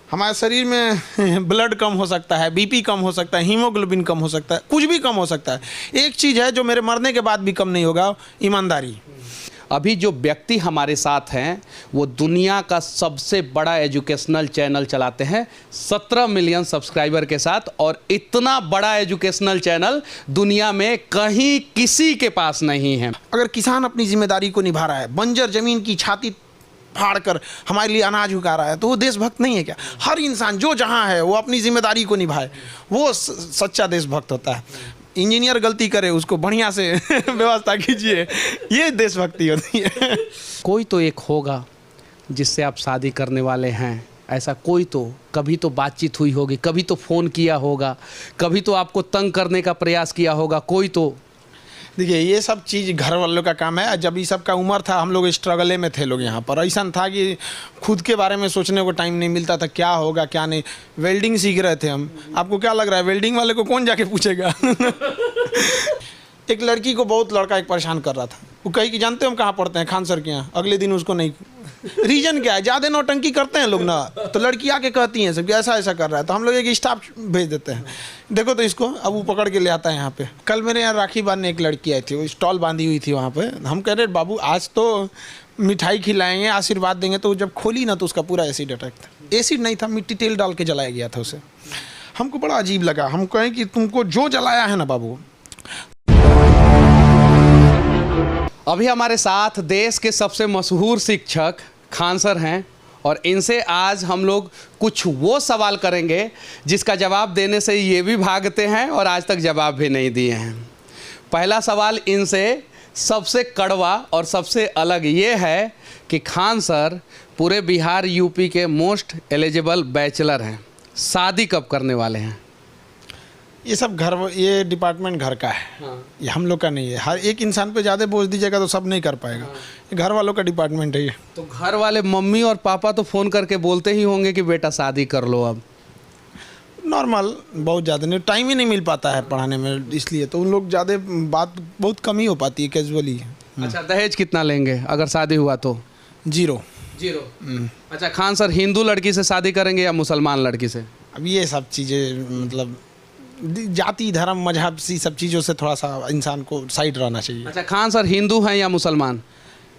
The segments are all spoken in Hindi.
हमारे शरीर में ब्लड कम हो सकता है, बीपी कम हो सकता है, हीमोग्लोबिन कम हो सकता है, कुछ भी कम हो सकता है। एक चीज़ है जो मेरे मरने के बाद भी कम नहीं होगा, ईमानदारी। अभी जो व्यक्ति हमारे साथ हैं वो दुनिया का सबसे बड़ा एजुकेशनल चैनल चलाते हैं 17 मिलियन सब्सक्राइबर के साथ, और इतना बड़ा एजुकेशनल चैनल दुनिया में कहीं किसी के पास नहीं है। अगर किसान अपनी जिम्मेदारी को निभा रहा है, बंजर जमीन की छाती फाड़ कर हमारे लिए अनाज उगा रहा है, तो वो देशभक्त नहीं है क्या? हर इंसान जो जहाँ है वो अपनी जिम्मेदारी को निभाए, वो सच्चा देशभक्त होता है। इंजीनियर गलती करे उसको बढ़िया से व्यवस्था कीजिए, ये देशभक्ति होती है। कोई तो एक होगा जिससे आप शादी करने वाले हैं, ऐसा कोई तो कभी तो बातचीत हुई होगी, कभी तो फ़ोन किया होगा, कभी तो आपको तंग करने का प्रयास किया होगा कोई तो। देखिए ये सब चीज़ घर वालों का काम है। जब ये सब का उम्र था हम लोग स्ट्रगले में थे लोग यहाँ पर। ऐसा था कि खुद के बारे में सोचने को टाइम नहीं मिलता था, क्या होगा क्या नहीं। वेल्डिंग सीख रहे थे हम। आपको क्या लग रहा है वेल्डिंग वाले को कौन जाके पूछेगा? एक लड़की को बहुत लड़का एक परेशान कर रहा था। वो कही कि जानते हो हम कहाँ पढ़ते हैं? खान सर के यहाँ। अगले दिन उसको नहीं। रीजन क्या है? ज़्यादा नौटंकी करते हैं लोग ना, तो लड़की आके कहती हैं सब ऐसा ऐसा कर रहा है, तो हम लोग एक स्टाफ भेज देते हैं, देखो तो इसको। अब वो पकड़ के ले आता है यहाँ पे। कल मेरे यहाँ राखी बांधने एक लड़की आई थी, वो स्टॉल बांधी हुई थी वहाँ पे। हम कह रहे बाबू आज तो मिठाई खिलाएंगे, आशीर्वाद देंगे, तो जब खोली ना तो उसका पूरा एसिड अटैक था। एसिड नहीं था, मिट्टी तेल डाल के जलाया गया था उसे। हमको बड़ा अजीब लगा। हम कहें कि तुमको जो जलाया है ना बाबू। अभी हमारे साथ देश के सबसे मशहूर शिक्षक खान सर हैं, और इनसे आज हम लोग कुछ वो सवाल करेंगे जिसका जवाब देने से ये भी भागते हैं और आज तक जवाब भी नहीं दिए हैं। पहला सवाल इनसे सबसे कड़वा और सबसे अलग ये है कि खान सर पूरे बिहार यूपी के मोस्ट एलिजिबल बैचलर हैं, शादी कब करने वाले हैं? ये सब ये डिपार्टमेंट घर का है। हाँ। ये हम लोग का नहीं है। हर एक इंसान पे ज़्यादा बोझ दीजिएगा तो सब नहीं कर पाएगा। हाँ। ये घर वालों का डिपार्टमेंट है ये। तो घर वाले मम्मी और पापा तो फ़ोन करके बोलते ही होंगे कि बेटा शादी कर लो अब? नॉर्मल, बहुत ज़्यादा नहीं, टाइम ही नहीं मिल पाता है पढ़ाने में, इसलिए तो उन लोग ज़्यादा बात बहुत कम ही हो पाती है, कैजुअली। अच्छा, दहेज कितना लेंगे अगर शादी हुआ तो? 0। अच्छा, खान सर हिंदू लड़की से शादी करेंगे या मुसलमान लड़की से? अब ये सब चीज़ें मतलब जाति धर्म मजहब सी सब चीज़ों से थोड़ा सा इंसान को साइड रहना चाहिए। अच्छा, खान सर हिंदू हैं या मुसलमान?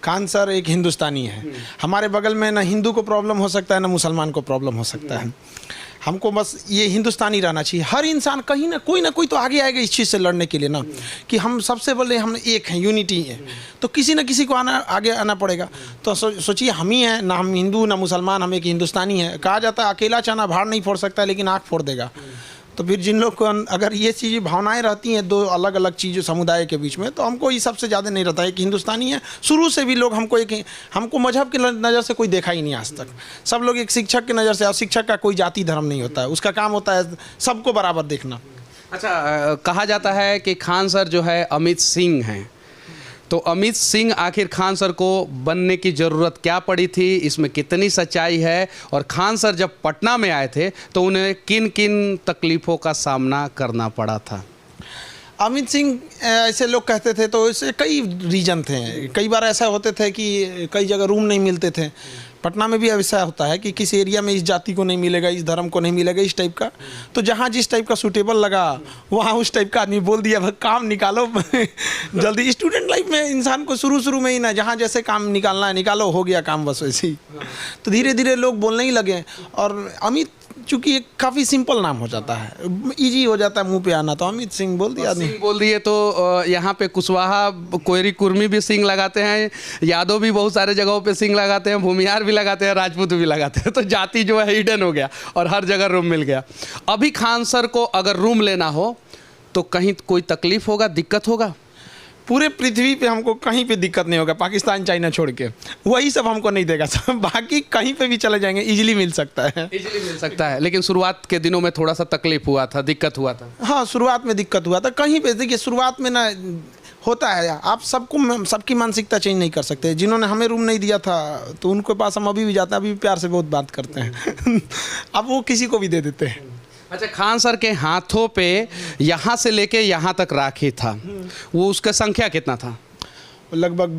खान सर एक हिंदुस्तानी है। हमारे बगल में ना हिंदू को प्रॉब्लम हो सकता है ना मुसलमान को प्रॉब्लम हो सकता है। हमको बस ये हिंदुस्तानी रहना चाहिए। हर इंसान कहीं ना कोई तो आगे आएगा इस चीज़ से लड़ने के लिए ना, कि हम सबसे पहले हम एक हैं, यूनिटी है, तो किसी न किसी को आगे आना पड़ेगा। तो सोचिए हम ही हैं ना, हम हिंदू ना मुसलमान, हम एक हिंदुस्तानी है। कहा जाता है अकेला चना भाड़ नहीं फोड़ सकता लेकिन आँख फोड़ देगा। तो फिर जिन लोग को अगर ये चीज़ें भावनाएं रहती हैं दो अलग अलग चीज़ों समुदाय के बीच में, तो हमको ये सबसे ज़्यादा नहीं रहता है कि हिंदुस्तानी है। शुरू से भी लोग हमको मजहब की नज़र से कोई देखा ही नहीं आज तक। सब लोग एक शिक्षक की नज़र से, और शिक्षक का कोई जाति धर्म नहीं होता है, उसका काम होता है सबको बराबर देखना। अच्छा, कहा जाता है कि खान सर जो है अमित सिंह हैं, तो अमित सिंह आखिर खान सर को बनने की ज़रूरत क्या पड़ी थी, इसमें कितनी सच्चाई है? और खान सर जब पटना में आए थे तो उन्हें किन किन तकलीफ़ों का सामना करना पड़ा था? अमित सिंह ऐसे लोग कहते थे, तो इससे कई रीजन थे। कई बार ऐसा होते थे कि कई जगह रूम नहीं मिलते थे। पटना में भी ऐसा होता है कि किसी एरिया में इस जाति को नहीं मिलेगा, इस धर्म को नहीं मिलेगा, इस टाइप का। तो जहाँ जिस टाइप का सूटेबल लगा वहाँ उस टाइप का आदमी बोल दिया भाई काम निकालो जल्दी। स्टूडेंट लाइफ में इंसान को शुरू में ही ना जहाँ जैसे काम निकालना है निकालो, हो गया काम बस वैसे ही। तो धीरे धीरे लोग बोलने ही लगे। और अमित चूँकि एक काफ़ी सिंपल नाम हो जाता है, इजी हो जाता है मुंह पे आना, तो अमित सिंह बोल दिया। सिंह बोल दिए तो यहाँ पे कुशवाहा कोयरी कुर्मी भी सिंह लगाते हैं, यादव भी बहुत सारे जगहों पे सिंह लगाते हैं, भूमिहार भी लगाते हैं, राजपूत भी लगाते हैं। तो जाति जो है हिडन हो गया और हर जगह रूम मिल गया। अभी खान सर को अगर रूम लेना हो तो कहीं कोई तकलीफ होगा, दिक्कत होगा? पूरे पृथ्वी पे हमको कहीं पे दिक्कत नहीं होगा, पाकिस्तान चाइना छोड़ के, वही सब हमको नहीं देगा सब। बाकी कहीं पे भी चले जाएंगे, इजीली मिल सकता है। इजीली मिल सकता है, लेकिन शुरुआत के दिनों में थोड़ा सा तकलीफ हुआ था, दिक्कत हुआ था। हाँ, शुरुआत में दिक्कत हुआ था। कहीं पे देखिए शुरुआत में ना होता है, आप सबकी मानसिकता चेंज नहीं कर सकते। जिन्होंने हमें रूम नहीं दिया था तो उनके पास हम अभी भी जाते हैं, अभी भी प्यार से बहुत बात करते हैं अब वो किसी को भी दे देते हैं। अच्छा, खान सर के हाथों पे यहाँ से लेके यहाँ तक राखी था, वो उसका संख्या कितना था? लगभग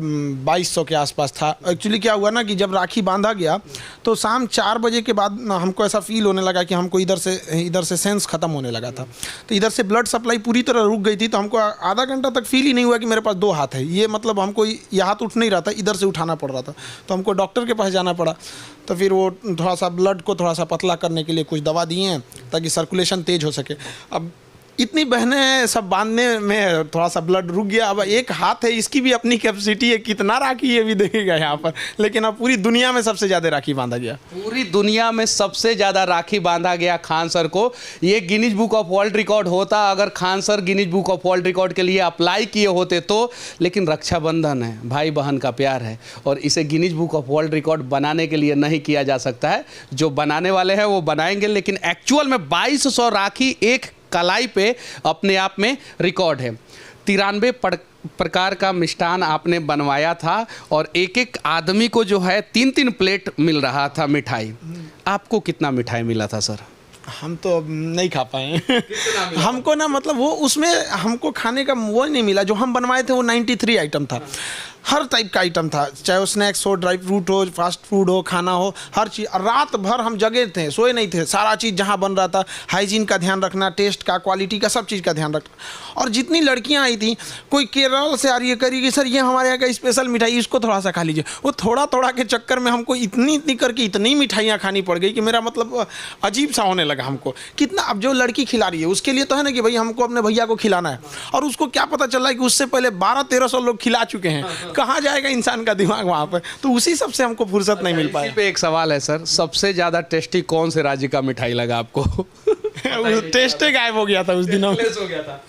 2200 के आसपास था। एक्चुअली क्या हुआ ना कि जब राखी बांधा गया तो शाम 4 बजे के बाद ना हमको ऐसा फील होने लगा कि हमको इधर से सेंस ख़त्म होने लगा था। तो इधर से ब्लड सप्लाई पूरी तरह रुक गई थी। तो हमको आधा घंटा तक फील ही नहीं हुआ कि मेरे पास 2 हाथ है। ये मतलब हमको ये हाथ उठ नहीं रहा था, इधर से उठाना पड़ रहा था। तो हमको डॉक्टर के पास जाना पड़ा। तो फिर वो थोड़ा सा ब्लड को थोड़ा सा पतला करने के लिए कुछ दवा दिए हैं ताकि सर्कुलेशन तेज़ हो सके। अब इतनी बहनें सब बांधने में थोड़ा सा ब्लड रुक गया। अब एक हाथ है, इसकी भी अपनी कैपेसिटी है, कितना राखी ये भी देखेगा यहाँ पर। लेकिन अब पूरी दुनिया में सबसे ज़्यादा राखी बांधा गया। पूरी दुनिया में सबसे ज़्यादा राखी बांधा गया खान सर को। ये Guinness Book of World record होता अगर Khan sir Guinness Book of World record के लिए अप्लाई किए होते तो। लेकिन रक्षाबंधन है, भाई बहन का प्यार है, और इसे Guinness Book of World record बनाने के लिए नहीं किया जा सकता है। जो बनाने वाले हैं वो बनाएंगे, लेकिन एक्चुअल में 2200 राखी एक कलाई पे अपने आप में रिकॉर्ड है। 93 प्रकार का मिष्ठान आपने बनवाया था और एक एक आदमी को जो है 3-3 प्लेट मिल रहा था मिठाई। आपको कितना मिठाई मिला था सर? हम तो अब नहीं खा पाए हमको ना मतलब वो उसमें हमको खाने का वो नहीं मिला। जो हम बनवाए थे वो 93 आइटम था। हर टाइप का आइटम था, चाहे वो स्नैक्स हो, ड्राई फ्रूट हो, फास्ट फूड हो, खाना हो, हर चीज़। रात भर हम जगे थे, सोए नहीं थे। सारा चीज़ जहाँ बन रहा था, हाइजीन का ध्यान रखना, टेस्ट का, क्वालिटी का, सब चीज़ का ध्यान रखना। और जितनी लड़कियाँ आई थी, कोई केरल से आ रही है, करी सर ये हमारे यहाँ का स्पेशल मिठाई, इसको थोड़ा सा खा लीजिए। वो थोड़ा थोड़ा के चक्कर में हमको इतनी करके इतनी मिठाइयाँ खानी पड़ गई कि मेरा मतलब अजीब सा होने लगा हमको। कितना अब जो लड़की खिला रही है उसके लिए तो है ना कि भाई हमको अपने भैया को खिलाना है, और उसको क्या पता चल रहा है कि उससे पहले 1200-1300 लोग खिला चुके हैं। कहाँ जाएगा इंसान का दिमाग वहाँ पर? तो उसी सब से हमको फुर्सत नहीं मिल पाया। इसी पे एक सवाल है सर, सबसे ज़्यादा टेस्टी कौन से राज्य का मिठाई लगा आपको? टेस्ट गायब हो गया था उस दिनों। हो गया था।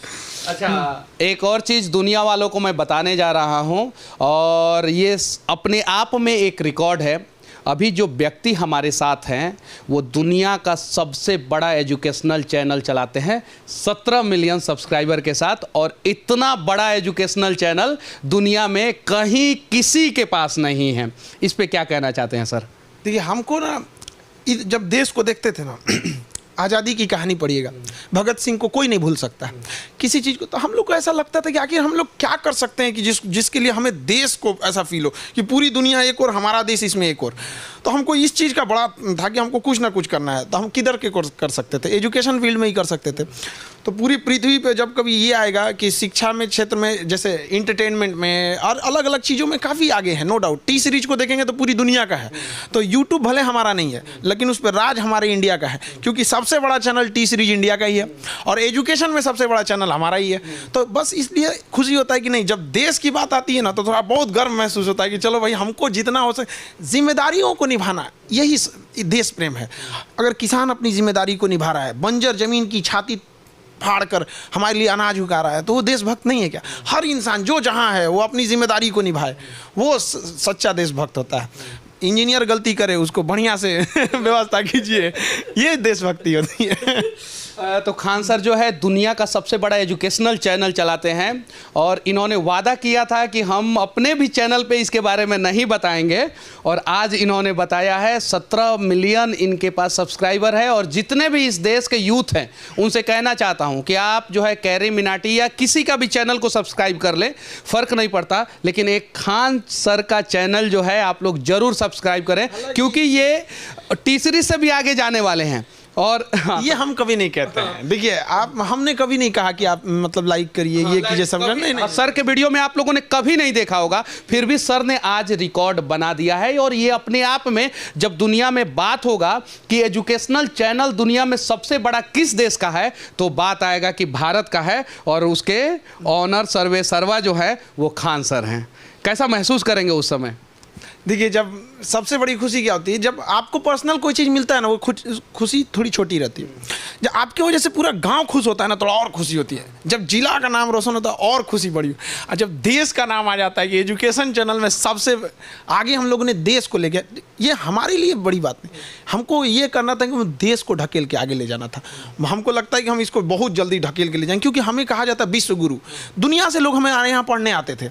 अच्छा, एक और चीज़ दुनिया वालों को मैं बताने जा रहा हूँ, और ये अपने आप में एक रिकॉर्ड है। अभी जो व्यक्ति हमारे साथ हैं वो दुनिया का सबसे बड़ा एजुकेशनल चैनल चलाते हैं 17 मिलियन सब्सक्राइबर के साथ, और इतना बड़ा एजुकेशनल चैनल दुनिया में कहीं किसी के पास नहीं है। इस पे क्या कहना चाहते हैं सर? देखिए हमको ना जब देश को देखते थे ना आज़ादी की कहानी पढ़िएगा, भगत सिंह को कोई नहीं भूल सकता है, किसी चीज़ को। तो हम लोग को ऐसा लगता था कि आखिर हम लोग क्या कर सकते हैं कि जिसके लिए हमें देश को ऐसा फील हो कि पूरी दुनिया एक और, हमारा देश इसमें एक और। तो हमको इस चीज़ का बड़ा था कि हमको कुछ ना कुछ करना है। तो हम किधर के कर सकते थे? एजुकेशन फील्ड में ही कर सकते थे। तो पूरी पृथ्वी पे जब कभी ये आएगा कि शिक्षा में क्षेत्र में, जैसे इंटरटेनमेंट में और अलग अलग चीज़ों में काफ़ी आगे है, नो डाउट। टी सीरीज को देखेंगे तो पूरी दुनिया का है। तो यूट्यूब भले हमारा नहीं है, लेकिन उस पर राज हमारे इंडिया का है, क्योंकि सबसे बड़ा चैनल टी सीरीज इंडिया का ही है, और एजुकेशन में सबसे बड़ा चैनल हमारा ही है। तो बस इसलिए खुशी होता है कि नहीं, जब देश की बात आती है ना तो थोड़ा बहुत गर्व महसूस होता है कि चलो भाई हमको जितना हो सके जिम्मेदारियों को निभाना, यही देश प्रेम है। अगर किसान अपनी जिम्मेदारी को निभा रहा है, बंजर जमीन की छाती फाड़ कर हमारे लिए अनाज उगा रहा है, तो वो देशभक्त नहीं है क्या? हर इंसान जो जहाँ है वो अपनी जिम्मेदारी को निभाए, वो सच्चा देशभक्त होता है। इंजीनियर गलती करे उसको बढ़िया से व्यवस्था कीजिए, ये देशभक्ति होती है। तो खान सर जो है दुनिया का सबसे बड़ा एजुकेशनल चैनल चलाते हैं, और इन्होंने वादा किया था कि हम अपने भी चैनल पे इसके बारे में नहीं बताएंगे, और आज इन्होंने बताया है। 17 मिलियन इनके पास सब्सक्राइबर है। और जितने भी इस देश के यूथ हैं उनसे कहना चाहता हूं कि आप जो है कैरी मिनाटी या किसी का भी चैनल को सब्सक्राइब कर ले, फ़र्क नहीं पड़ता, लेकिन एक खान सर का चैनल जो है आप लोग ज़रूर सब्सक्राइब करें, क्योंकि ये टी सीरीज से भी आगे जाने वाले हैं। और ये हम कभी नहीं कहते हैं। देखिए हमने कभी नहीं कहा कि आप मतलब लाइक करिए, ये कीजिए, सब नहीं। सर के वीडियो में आप लोगों ने कभी नहीं देखा होगा, फिर भी सर ने आज रिकॉर्ड बना दिया है। और ये अपने आप में जब दुनिया में बात होगा कि एजुकेशनल चैनल दुनिया में सबसे बड़ा किस देश का है, तो बात आएगा कि भारत का है, और उसके ऑनर सर्वे सर्वा जो है वो खान सर हैं। कैसा महसूस करेंगे उस समय? देखिए जब सबसे बड़ी खुशी क्या होती है, जब आपको पर्सनल कोई चीज़ मिलता है ना, वो खुशी थोड़ी छोटी रहती है। जब आपकी वजह से पूरा गांव खुश होता है ना, थोड़ा और खुशी होती है। जब जिला का नाम रोशन होता है और खुशी बढ़ी। और जब देश का नाम आ जाता है कि एजुकेशन चैनल में सबसे आगे हम लोगों ने देश को ले गया, ये हमारे लिए बड़ी बात नहीं। हमको ये करना था कि देश को ढकेल के आगे ले जाना था। हमको लगता है कि हम इसको बहुत जल्दी ढकेल के ले जाएंगे, क्योंकि हमें कहा जाता है विश्व गुरु। दुनिया से लोग हमारे यहाँ पढ़ने आते थे,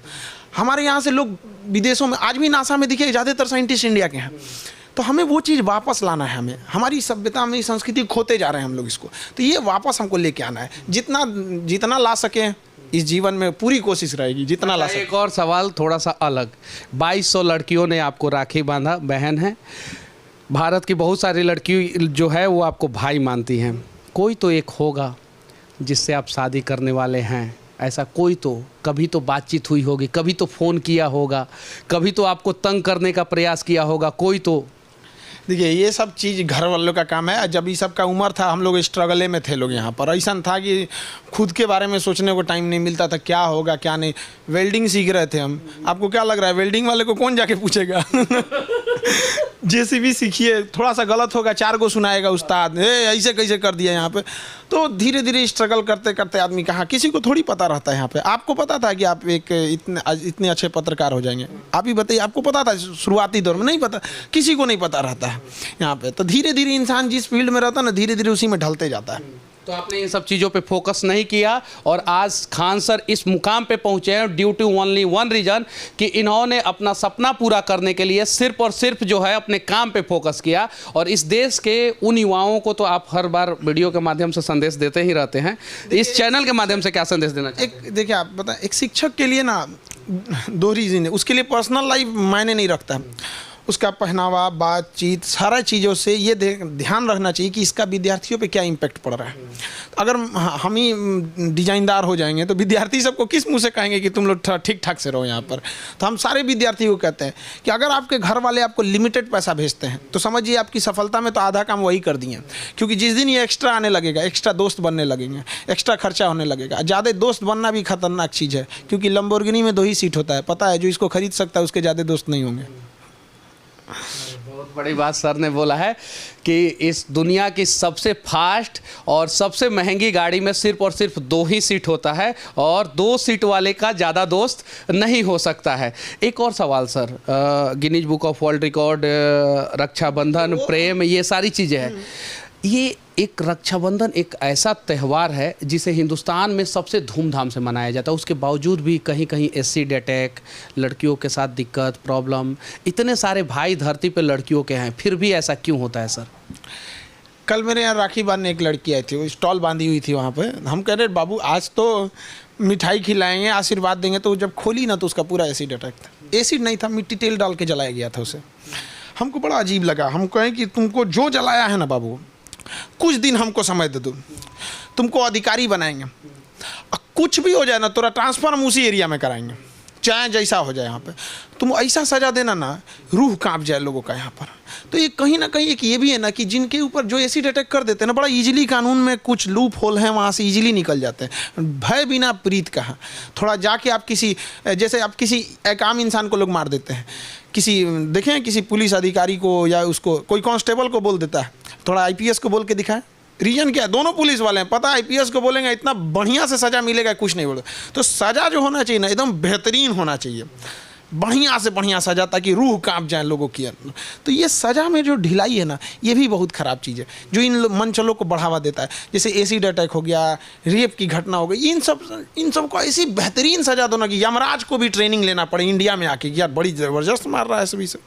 हमारे यहाँ से लोग विदेशों में, आज भी नासा में दिखे ज़्यादातर साइंटिस्ट इंडिया के हैं। तो हमें वो चीज़ वापस लाना है। हमें हमारी सभ्यता, हमारी संस्कृति खोते जा रहे हैं हम लोग इसको, तो ये वापस हमको लेके आना है। जितना ला सकें इस जीवन में पूरी कोशिश रहेगी जितना ला सकते। एक और सवाल थोड़ा सा अलग, 2200 लड़कियों ने आपको राखी बांधा, बहन है। भारत की बहुत सारी लड़की जो है वो आपको भाई मानती हैं, कोई तो एक होगा जिससे आप शादी करने वाले हैं, ऐसा कोई तो, कभी तो बातचीत हुई होगी, कभी तो फ़ोन किया होगा, कभी तो आपको तंग करने का प्रयास किया होगा, कोई तो। देखिए ये सब चीज़ घर वालों का काम है। जब ये सब का उम्र था हम लोग स्ट्रगले में थे लोग यहाँ पर, ऐसा था कि खुद के बारे में सोचने को टाइम नहीं मिलता था, क्या होगा क्या नहीं। वेल्डिंग सीख रहे थे हम, आपको क्या लग रहा है वेल्डिंग वाले को कौन जाके पूछेगा जेसीबी सीखिए, थोड़ा सा गलत होगा 4 को सुनाएगा उस्ताद, ऐसे कैसे कर दिया यहाँ पे। तो धीरे धीरे स्ट्रगल करते करते आदमी कहाँ, किसी को थोड़ी पता रहता है यहाँ पे। आपको पता था कि आप एक इतने अच्छे पत्रकार हो जाएंगे? आप ही बताइए, आपको पता था शुरुआती दौर में? नहीं पता, किसी को नहीं पता रहता है यहाँ पे। तो धीरे धीरे इंसान जिस फील्ड में रहता है ना, धीरे धीरे उसी में ढलते जाता है। तो आपने इन सब चीज़ों पे फोकस नहीं किया और आज खान सर इस मुकाम पे पहुंचे हैं due to only one reason कि इन्होंने अपना सपना पूरा करने के लिए सिर्फ और सिर्फ जो है अपने काम पे फोकस किया। और इस देश के उन युवाओं को तो आप हर बार वीडियो के माध्यम से संदेश देते ही रहते हैं, इस चैनल के माध्यम से क्या संदेश देना चाहिए? एक देखिए, आप बताएं, एक शिक्षक के लिए ना 2 रीज़न है। उसके लिए पर्सनल लाइफ मायने नहीं रखता है, उसका पहनावा, बातचीत, सारा चीज़ों से ये ध्यान रखना चाहिए कि इसका विद्यार्थियों पे क्या इम्पैक्ट पड़ रहा है। अगर हम ही डिजाइनदार हो जाएंगे तो विद्यार्थी सबको किस मुंह से कहेंगे कि तुम लोग ठीक ठाक से रहो यहाँ पर। तो हम सारे विद्यार्थियों को कहते हैं कि अगर आपके घर वाले आपको लिमिटेड पैसा भेजते हैं तो समझिए आपकी सफलता में तो आधा काम वही कर दिए। क्योंकि जिस दिन ये एक्स्ट्रा आने लगेगा, एक्स्ट्रा दोस्त बनने लगेंगे, एक्स्ट्रा खर्चा होने लगेगा। ज़्यादा दोस्त बनना भी खतरनाक चीज़ है, क्योंकि लंबोर्गिनी में 2 ही सीट होता है, पता है, जो इसको खरीद सकता है उसके ज़्यादा दोस्त नहीं होंगे। बहुत बड़ी बात सर ने बोला है कि इस दुनिया की सबसे फास्ट और सबसे महंगी गाड़ी में सिर्फ और सिर्फ 2 ही सीट होता है और 2 सीट वाले का ज़्यादा दोस्त नहीं हो सकता है। एक और सवाल sir, Guinness Book of World Record, Raksha Bandhan, प्रेम, ये सारी चीज़ें हैं। ये एक रक्षाबंधन एक ऐसा त्यौहार है जिसे हिंदुस्तान में सबसे धूमधाम से मनाया जाता है, उसके बावजूद भी कहीं कहीं एसिड अटैक, लड़कियों के साथ दिक्कत, प्रॉब्लम, इतने सारे भाई धरती पे लड़कियों के हैं, फिर भी ऐसा क्यों होता है सर? कल मेरे यहाँ राखी बांधने एक लड़की आई थी, वो स्टॉल बांधी हुई थी वहाँ पे। हम कह रहे बाबू आज तो मिठाई खिलाएंगे, आशीर्वाद देंगे, तो जब खोली ना तो उसका पूरा एसिड अटैक था। एसिड नहीं था, मिट्टी तेल डाल के जलाया गया था उसे। हमको बड़ा अजीब लगा। हम कहें कि तुमको जो जलाया है ना बाबू, कुछ दिन हमको समय दे दो, तुमको अधिकारी बनाएंगे, कुछ भी हो जाए ना तोरा ट्रांसफर हम उसी एरिया में कराएंगे, चाहे जैसा हो जाए। यहाँ पे तुम ऐसा सजा देना ना, रूह कांप जाए लोगों का यहाँ पर। तो ये कहीं ना कहीं एक ये भी है ना कि जिनके ऊपर जो एसिड अटैक कर देते हैं ना, बड़ा इजीली कानून में कुछ लूप होल है, वहाँ से इजीली निकल जाते हैं। भय बिना प्रीत कहा। थोड़ा जाके आप किसी, जैसे आप किसी एक आम इंसान को लोग मार देते हैं, किसी देखें किसी पुलिस अधिकारी को या उसको कोई कांस्टेबल को बोल देता है, थोड़ा आईपीएस को बोल के दिखाएं। रीजन क्या है? दोनों पुलिस वाले हैं, पता है आईपीएस को बोलेंगे इतना बढ़िया से सज़ा मिलेगा, कुछ नहीं बोले। तो सज़ा जो होना चाहिए ना एकदम बेहतरीन होना चाहिए, बढ़िया से बढ़िया सज़ा, ताकि रूह कांप जाए लोगों की। तो ये सज़ा में जो ढिलाई है ना, ये भी बहुत ख़राब चीज़ है, जो इन मंचलों को बढ़ावा देता है। जैसे एसिड अटैक हो गया, रेप की घटना हो गई, इन सब को ऐसी बेहतरीन सज़ा दो ना कि यमराज को भी ट्रेनिंग लेना पड़े इंडिया में आके, यार बड़ी ज़बरदस्त मार रहा है सभी से।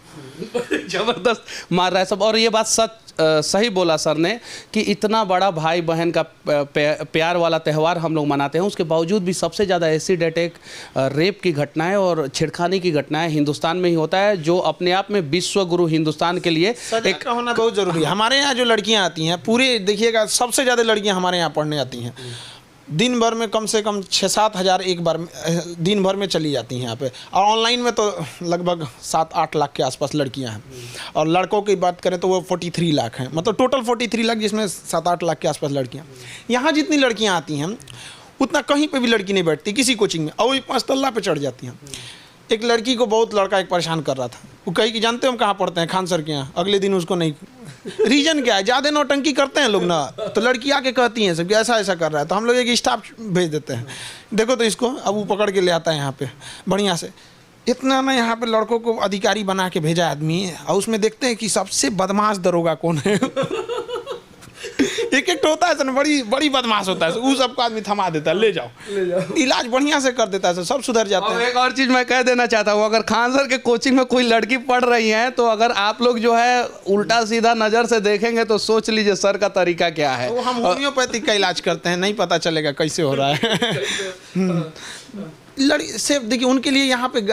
जबरदस्त मार रहा है सब। और ये बात सच सही बोला सर ने कि इतना बड़ा भाई बहन का प्यार वाला त्यौहार हम लोग मनाते हैं, उसके बावजूद भी सबसे ज़्यादा एसिड अटैक, रेप की घटनाएं और छेड़खानी की घटनाएं हिंदुस्तान में ही होता है, जो अपने आप में विश्व गुरु हिंदुस्तान के लिए एक का होना बहुत ज़रूरी है। हमारे यहाँ जो लड़कियाँ आती हैं, पूरे देखिएगा सबसे ज़्यादा लड़कियाँ हमारे यहाँ पढ़ने आती हैं। दिन भर में कम से कम 6-7 हज़ार एक बार दिन भर में चली जाती हैं यहाँ पे। और ऑनलाइन में तो लगभग 7-8 लाख के आसपास लड़कियाँ हैं। और लड़कों की बात करें तो वो 43 लाख हैं, मतलब टोटल 43 लाख, जिसमें 7-8 लाख के आसपास लड़कियाँ। यहाँ जितनी लड़कियाँ आती हैं उतना कहीं पे भी लड़की नहीं बैठती किसी कोचिंग में, और 5 तल्ला पे चढ़ जाती हैं। एक लड़की को बहुत लड़का एक परेशान कर रहा था, वो कही कि जानते हो हम कहाँ पढ़ते हैं? खान सर के यहाँ। अगले दिन उसको नहीं। रीजन क्या है? ज़्यादा नौटंकी करते हैं लोग ना, तो लड़की आके कहती हैं सब कि ऐसा ऐसा कर रहा है, तो हम लोग एक स्टाफ भेज देते हैं, देखो तो इसको। अब वो पकड़ के ले आता है यहाँ पे बढ़िया से। इतना ना यहाँ पे लड़कों को अधिकारी बना के भेजा आदमी, और उसमें देखते हैं कि सबसे बदमाश दरोगा कौन है। एक होता है सर, बड़ी बड़ी बदमाश होता है, वो सबको आदमी थमा देता है, ले जाओ इलाज बढ़िया से कर देता है सर, सब सुधर जाते और हैं। एक और चीज़ मैं कह देना चाहता हूँ, अगर खान सर के कोचिंग में कोई लड़की पढ़ रही है तो अगर आप लोग जो है उल्टा सीधा नज़र से देखेंगे तो सोच लीजिए सर का तरीका क्या है। तो हम होम्योपैथिक का इलाज करते हैं, नहीं पता चलेगा कैसे हो रहा है। लड़की से देखिए, उनके लिए यहाँ पे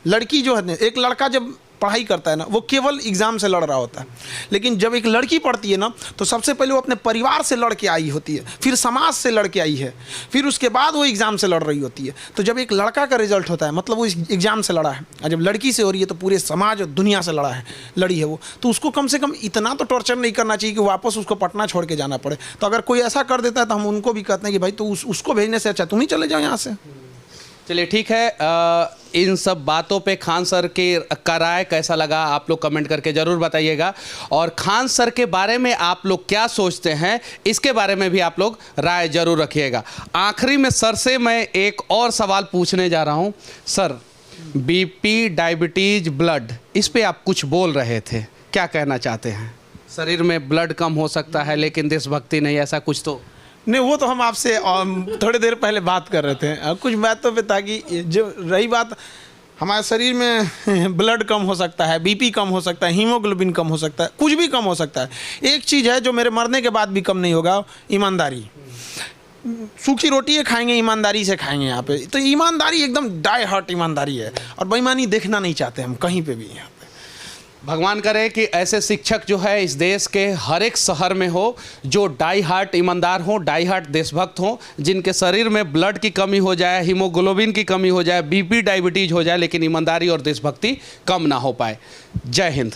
लड़की जो है, एक लड़का जब पढ़ाई करता है ना, वो केवल एग्जाम से लड़ रहा होता है, लेकिन जब एक लड़की पढ़ती है ना, तो सबसे पहले वो अपने परिवार से लड़ के आई होती है, फिर समाज से लड़ के आई है, फिर उसके बाद वो एग्जाम से लड़ रही होती है। तो जब एक लड़का का रिजल्ट होता है, मतलब वो एग्जाम से लड़ा है, और जब लड़की से हो रही है तो पूरे समाज और दुनिया से लड़ी है वो, तो उसको कम से कम इतना तो टॉर्चर नहीं करना चाहिए कि वापस उसको पटना छोड़ के जाना पड़े। तो अगर कोई ऐसा कर देता है तो हम उनको भी कहते हैं कि भाई तो उसको भेजने से अच्छा तुम ही चले जाओ यहाँ से। चलिए ठीक है, इन सब बातों पे खान सर का राय कैसा लगा आप लोग कमेंट करके ज़रूर बताइएगा, और खान सर के बारे में आप लोग क्या सोचते हैं इसके बारे में भी आप लोग राय ज़रूर रखिएगा। आखिरी में सर से मैं एक और सवाल पूछने जा रहा हूँ। सर, बीपी, डायबिटीज, ब्लड, इस पे आप कुछ बोल रहे थे, क्या कहना चाहते हैं? शरीर में ब्लड कम हो सकता है लेकिन देशभक्ति नहीं, ऐसा कुछ तो नहीं, वो तो हम आपसे थोड़ी देर पहले बात कर रहे थे कुछ बातों पे, ताकि जो रही बात हमारे शरीर में ब्लड कम हो सकता है, बीपी कम हो सकता है, हीमोग्लोबिन कम हो सकता है, कुछ भी कम हो सकता है। एक चीज़ है जो मेरे मरने के बाद भी कम नहीं होगा, ईमानदारी। सूखी रोटी खाएंगे, ईमानदारी से खाएंगे यहाँ पे, तो ईमानदारी एकदम डाई हार्ट ईमानदारी है, और बेईमानी देखना नहीं चाहते हम कहीं पे भी। यहाँ पे भगवान करे कि ऐसे शिक्षक जो है इस देश के हर एक शहर में हो, जो डाई हार्ट ईमानदार हो, डाई हार्ट देशभक्त हो, जिनके शरीर में ब्लड की कमी हो जाए, हीमोग्लोबिन की कमी हो जाए, बीपी, डायबिटीज हो जाए, लेकिन ईमानदारी और देशभक्ति कम ना हो पाए। जय हिंद।